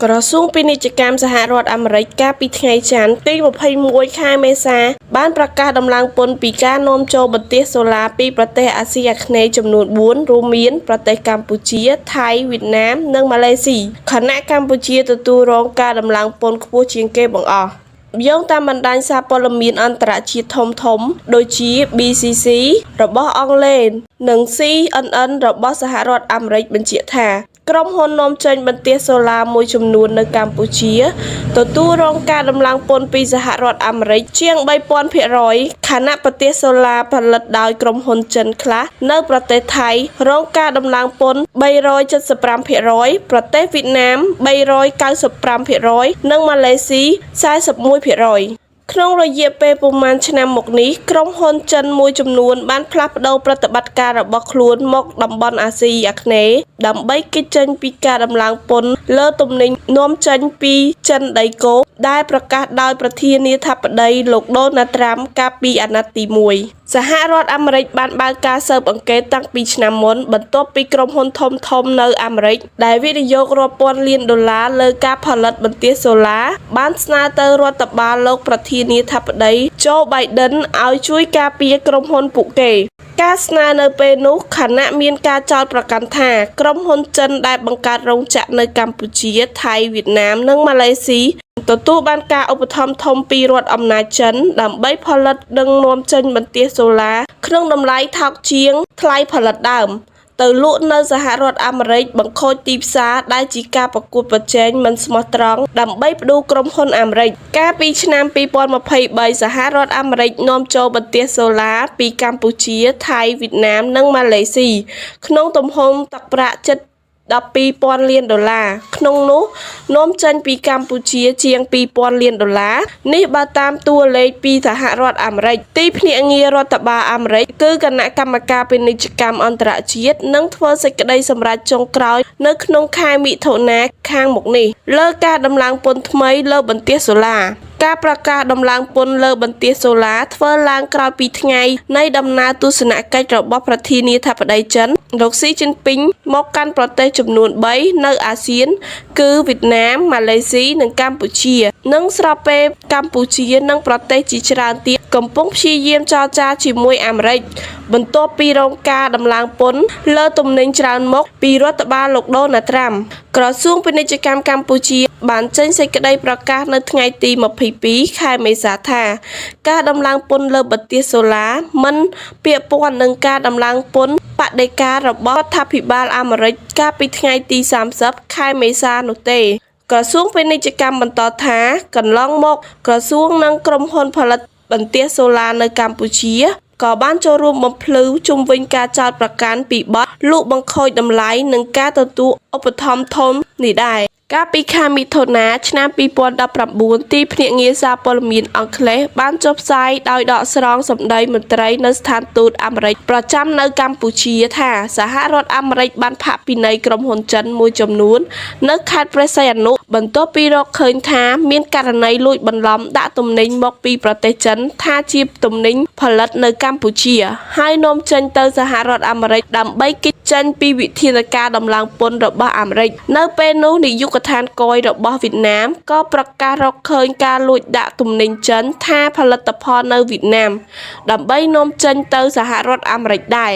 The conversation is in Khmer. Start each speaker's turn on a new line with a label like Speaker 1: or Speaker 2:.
Speaker 1: ក្រសួងពាណិជ្ជកម្មសហរដ្ឋអាមេរិកកាលពីថ្ងៃច័ន្ទទី21 ខែមេសាបានប្រកាសដំឡើងពន្ធពីការនាំចូលបន្ទះសូឡាពីប្រទេសអាស៊ីអាគ្នេយ៍ចំនួន4រួមមានប្រទេសកម្ពុជាថៃវៀតណាមនិងម៉ាឡេស៊ីខណៈកម្ពុជាទទួលរងការដំឡើងពន្ធខ្ពស់ជាងគេបង្អស់យោងតាមបណ្ដាញសារព័ត៌មានអន្តរជាតិធំៗដូចជា BCC របស់អង់គ្លេសនិង CNN របស់សហរដ្ឋអាមេរិកបញ្ជាក់ថាក្រុមហ៊ុននាំចេញបន្ទះសូឡាមួយចំនួននៅកម្ពុជាទទួលរងការដំឡើងពន្ធពីសហរដ្ឋអាមេរិកជាង 3000% ខណៈបន្ទះសូឡាផលិតដោយក្រុមហ៊ុនចិនខ្លះនៅប្រទេសថៃរងការដំឡើងពន្ធ 375% ប្រទេសវៀតណាម 395% និងម៉ាឡេស៊ី 41%ក្នុងរយៈពេលប្រមាណឆ្នាំមកនេះក្រុមហ៊ុនចិនមួយចំនួនបានផ្លាស់ប្តូរប្រតិបត្តិការរបស់ខ្លួនមកតំបន់អាស៊ីអាគ្នេយ៍ដើម្បីគេចចេញពីការដំឡើងពន្ធលើទំនិញនាំចេញពីចិនដីគោកដែលប្រកាសដោយប្រធានាធិបតីលោកដូណាល់ត្រាំកាលពីអាណត្តិទី1សហរដ្ឋអាមេរិកបានបើកការស៊ើបអង្កេតតាំងពីឆ្នាំមុនបន្ទាប់ពីក្រុមហ៊ុនធំៗនៅអាមេរិកដែលវិនិយោគរាប់ពាន់លានដុល្លារលើការផលិតបន្ទះសូឡាបានស្នើទៅរដ្ឋបាលលោកប្រធានាធិបតី Joe Biden ឲ្យជួយការពារក្រុមហ៊ុនពួកគេការស្នើនៅពេលនោះខណៈមានការចោទប្រកាន់ថាក្រុមហ៊ុនចិនដែលបង្កើតរោងចក្រនៅកម្ពុជាថៃវៀតណាមនិងម៉ាឡេស៊ីទទួលបានការឧបត្ថម្ភធំពីរដ្ឋអំណាចចិនដើម្បីផលិតនិងនាំចេញបន្ទះសូឡាក្នុងតម្លៃថោកជាងថ្លៃផលិតដើមទៅលក់នៅសហរដ្ឋអាមេរិកបង្ខូចទីផ្សារដែលជាការប្រកួតប្រជែងមិនស្មោះត្រង់ដើម្បីផ្ដួលក្រុមហ៊ុនអាមេរិកកាលពីឆ្នាំ2023សហរដ្ឋអាមេរិកនាំចូលបន្ទះសូឡាពីកម្ពុជាថៃវៀតណាមនិងម៉ាឡេស៊ីក្នុងទំហំទឹកប្រាក់ជិត12,000 លានដុល្លារក្នុងនោះនាំចេញពីកម្ពុជាជាង 2,000 លានដុល្លារនេះបើតាមតួលេខពីសហរដ្ឋអាមេរិកទីភ្នាក់ងាររដ្ឋបាលអាមេរិកគឺគណៈកម្មការពាណិជ្ជកម្មអន្តរជាតិនឹងធ្វើសេចក្តីសម្រេចចុងក្រោយនៅក្នុងខែមិថុនាខាងមុខនេះលើការដំឡើងពន្ធថ្មីលើបន្ទះសូឡាការប្រកាសដំឡើងពន្ធលើបន្ទះសូឡាធ្វើឡើងក្រោយពីថ្ងៃនៃដំណើរទស្សនកិច្ចរបស់ប្រធានាធិបតីចិនលោកស៊ីជីនពីងមកកាន់ប្រទេសចំនួន3នៅអាស៊ានគឺវៀតណាមម៉ាឡេស៊ីនិងកម្ពុជានិងស្របពេលកម្ពុជានិងប្រទេសជាច្រើនទៀតកំពុងព្យាយាមចរចាជាមួយអាមេរិកបន្ទាប់ពីរងការដំឡើងពន្ធលើទំនិញច្រើនមុខពីរដ្ឋបាលលោកដូណាល់ត្រាំក្រសួងពាណិជ្ជកម្មកម្ពុជាបានចេញសេចក្តីប្រកាសនៅថ្ងៃទី22 ខែមេសាថាការដំឡើងពន្ធលើបន្ទះសូឡាមិនពាក់ព័ន្ធនឹងការដំឡើងពន្ធបដិការរបស់រដ្ឋាភិបាលអាមេរិកកាលពីថ្ងៃទី30 ខែមេសានោះទេក្រសួងពាណិជ្ជកម្មបន្តថាកន្លងមកក្រសួងនិងក្រុមហ៊ុនផលិតបន្ទះសូឡានៅកម្ពុជាក៏បានចូលរួមបំភ្លឺជុំវិញការចោទប្រកាន់ពីបទលូកបង្ខូចតម្លៃនិងការទទួលឧបត្ថម្ភធំនេះដែរកាលពីខែមិថុនាឆ្នាំ2019ទីភ្នាក់ងារសារព័ត៌មានអង់គ្លេសបានចុះផ្សាយដោយដកស្រង់សម្ដីមន្ត្រីនៅស្ថានទូតអាមេរិកប្រចាំនៅកម្ពុជាថាសហរដ្ឋអាមេរិកបានផាកពិន័យក្រុមហ៊ុនចិនមួយចំនួននៅខេត្តព្រះសីហនុបន្ទាប់ពីរកឃើញថាមានករណីលួចបន្លំដាក់ទំនិញមកពីប្រទេសចិនថាជាទំនិញផលិតនៅកម្ពុជាហើយនាំចេញទៅសហរដ្ឋអាមេរិកដើម្បីគេចចេញពីវិធានការដំឡើងពន្ធរបស់អាមេរិកនៅពេលនោះនាយកដ្ឋានគយរបស់វៀតណាមក៏ប្រកាសរកឃើញការលួចដាក់ទំនិញចិនថាផលិតផលនៅវៀតណាមដើម្បីនាំចេញទៅសហរដ្ឋអាមេរិកដែរ